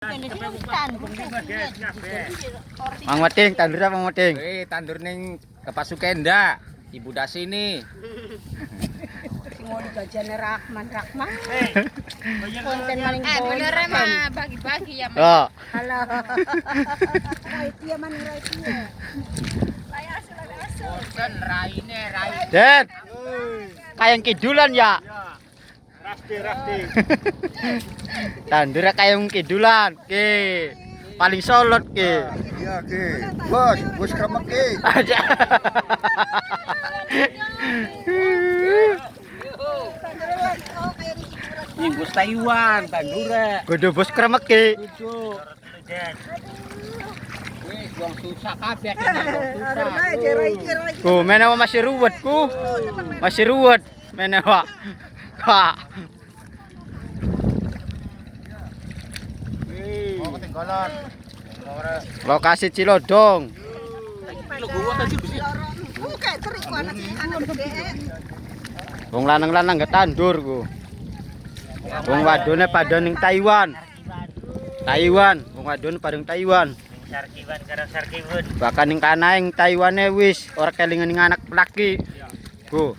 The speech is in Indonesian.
Mang Weting, tandur apa Mang Weting? Tandur ning Kepasukenda, Ibu Dasini. Mau digajane Rahman. Konten maling bener mah bagi-bagi ya. Oh. Halo. Right ya man right ya. Bosen raine. Den. Kayang kidulan ya. Rasti. Tandur kayang kidulan. Ki. Paling solot ki. Iya ki. Bos kremek ki. Aja. Bos Taiwan, tandure. Kudu bos kremek ki. Wis wong susah kabeh Ku menawa masih ruwet ku. Masih ruwet menawa. Kak. Mau ketinggalan. Lokasi Cilodong. Wong lanang-lanang gak tandur ku. Wong wadone padha ning Taiwan. Wong wadone padha ning Taiwan. Sarkiwan karo sarkiwun. Bahkan ning kanaing Taiwane wis ora kelingan ning anak laki. Ku.